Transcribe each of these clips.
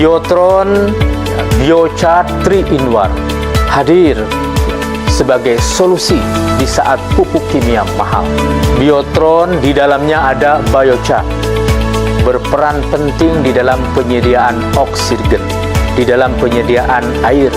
Biotron Biochar 3-in-1 hadir sebagai solusi di saat pupuk kimia mahal. Biotron di dalamnya ada biochar, berperan penting di dalam penyediaan oksigen, di dalam penyediaan air,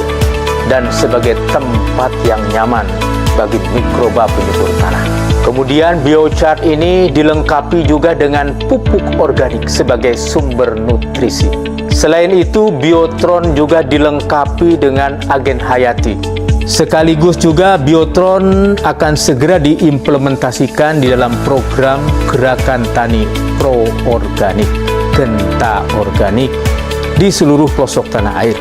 dan sebagai tempat yang nyaman bagi mikroba penyubur tanah. Kemudian biochar ini dilengkapi juga dengan pupuk organik sebagai sumber nutrisi. Selain itu, Biotron juga dilengkapi dengan agen hayati. Sekaligus juga Biotron akan segera diimplementasikan di dalam program Gerakan Tani Pro Organik, Genta Organik di seluruh pelosok tanah air.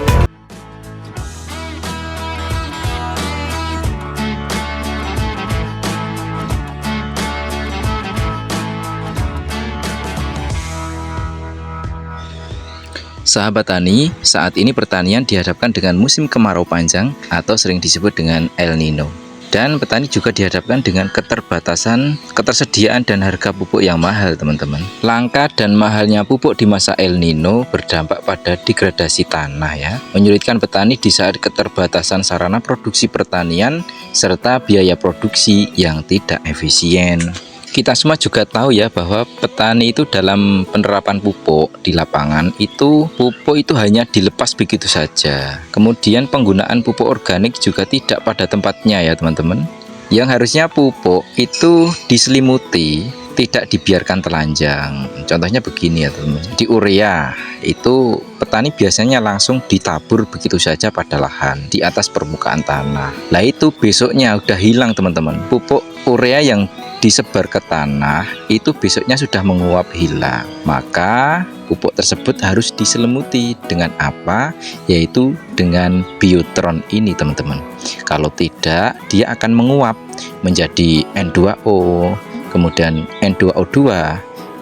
Sahabat tani, saat ini pertanian dihadapkan dengan musim kemarau panjang atau sering disebut dengan El Nino. Dan petani juga dihadapkan dengan ketersediaan dan harga pupuk yang mahal, teman-teman. Langka dan mahalnya pupuk di masa El Nino berdampak pada degradasi tanah ya, menyulitkan petani di saat keterbatasan sarana produksi pertanian serta biaya produksi yang tidak efisien. Kita semua juga tahu ya bahwa petani itu dalam penerapan pupuk di lapangan itu pupuk itu hanya dilepas begitu saja. Kemudian penggunaan pupuk organik juga tidak pada tempatnya ya teman-teman. Yang harusnya pupuk itu diselimuti, tidak dibiarkan telanjang. Contohnya begini ya teman-teman. Di urea itu petani biasanya langsung ditabur begitu saja pada lahan di atas permukaan tanah. Lah itu besoknya udah hilang teman-teman. Pupuk urea yang disebar ke tanah itu besoknya sudah menguap hilang. Maka pupuk tersebut harus diselimuti dengan apa? Yaitu dengan Biotron ini teman-teman. Kalau tidak, dia akan menguap menjadi N2O, kemudian N2O2.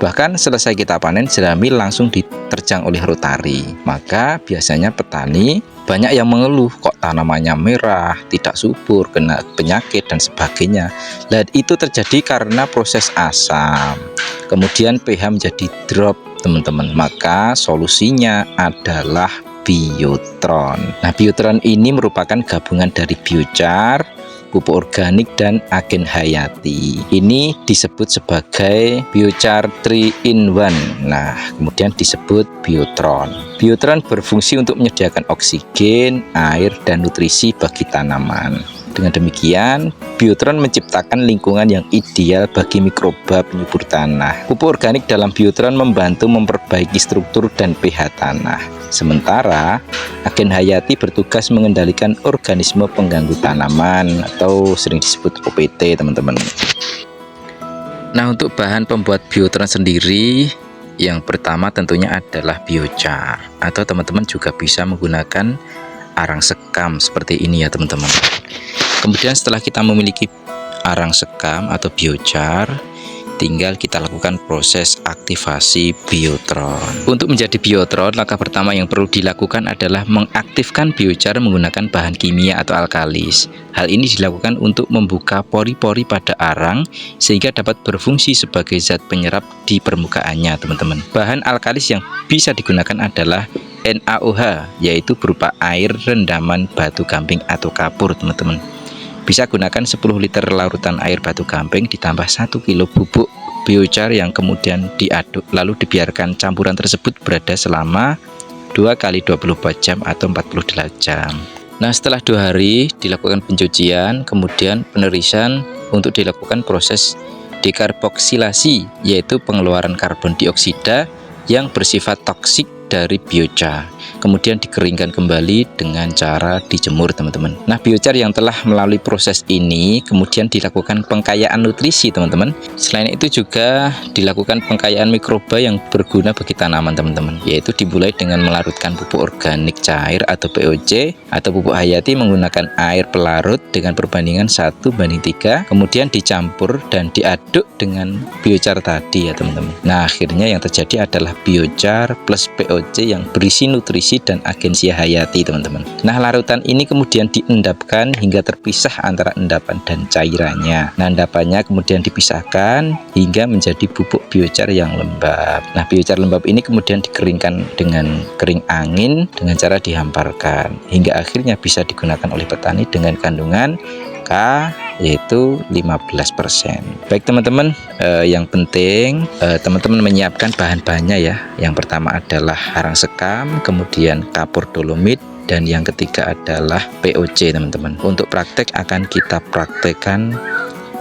Bahkan selesai kita panen, jerami langsung diterjang oleh rotari. Maka biasanya petani banyak yang mengeluh kok tanamannya merah, tidak subur, kena penyakit dan sebagainya. Dan itu terjadi karena proses asam. Kemudian pH menjadi drop teman-teman. Maka solusinya adalah Biotron. Nah, Biotron ini merupakan gabungan dari biochar, pupuk organik, dan agen hayati. Ini disebut sebagai biochar 3-in-1. Nah, kemudian disebut Biotron. Biotron berfungsi untuk menyediakan oksigen, air, dan nutrisi bagi tanaman. Dengan demikian, Biotron menciptakan lingkungan yang ideal bagi mikroba penyubur tanah. Pupuk organik dalam Biotron membantu memperbaiki struktur dan pH tanah. Sementara agen hayati bertugas mengendalikan organisme pengganggu tanaman atau sering disebut OPT teman-teman. Nah, untuk bahan pembuat Biotron sendiri, yang pertama tentunya adalah biochar, atau teman-teman juga bisa menggunakan arang sekam seperti ini ya teman-teman. Kemudian setelah kita memiliki arang sekam atau biochar, tinggal kita lakukan proses aktivasi Biotron. Untuk menjadi Biotron, langkah pertama yang perlu dilakukan adalah mengaktifkan biochar menggunakan bahan kimia atau alkalis. Hal ini dilakukan untuk membuka pori-pori pada arang sehingga dapat berfungsi sebagai zat penyerap di permukaannya teman-teman. Bahan alkalis yang bisa digunakan adalah NaOH, yaitu berupa air rendaman batu gamping atau kapur teman-teman. Bisa gunakan 10 liter larutan air batu gamping ditambah 1 kilo bubuk biochar yang kemudian diaduk, lalu dibiarkan campuran tersebut berada selama 2 kali 24 jam atau 48 jam. Nah, setelah 2 hari dilakukan pencucian, kemudian penerisan untuk dilakukan proses dekarboksilasi, yaitu pengeluaran karbon dioksida yang bersifat toksik dari biochar. Kemudian dikeringkan kembali dengan cara dijemur teman-teman. Nah, biochar yang telah melalui proses ini kemudian dilakukan pengkayaan nutrisi teman-teman. Selain itu juga dilakukan pengkayaan mikroba yang berguna bagi tanaman teman-teman, yaitu dimulai dengan melarutkan pupuk organik cair atau POC atau pupuk hayati menggunakan air pelarut dengan perbandingan 1:3, kemudian dicampur dan diaduk dengan biochar tadi ya teman-teman. Nah, akhirnya yang terjadi adalah biochar plus POC POC yang berisi nutrisi dan agensia hayati, teman-teman. Nah, larutan ini kemudian diendapkan hingga terpisah antara endapan dan cairannya. Nah, endapannya kemudian dipisahkan hingga menjadi bubuk biochar yang lembab. Nah, biochar lembab ini kemudian dikeringkan dengan kering angin dengan cara dihamparkan hingga akhirnya bisa digunakan oleh petani dengan kandungan K yaitu 15%. Baik teman-teman, yang penting teman-teman menyiapkan bahan-bahannya ya. Yang pertama adalah arang sekam, kemudian kapur dolomit, dan yang ketiga adalah POC, teman-teman. Untuk praktek akan kita praktekkan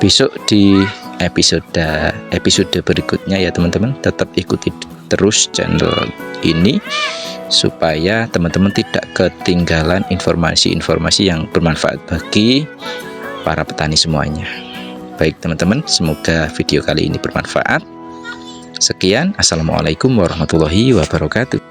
besok di episode berikutnya ya teman-teman. Tetap ikuti terus channel ini supaya teman-teman tidak ketinggalan informasi-informasi yang bermanfaat bagi para petani semuanya. Baik teman-teman, semoga video kali ini bermanfaat. Sekian, assalamualaikum warahmatullahi wabarakatuh.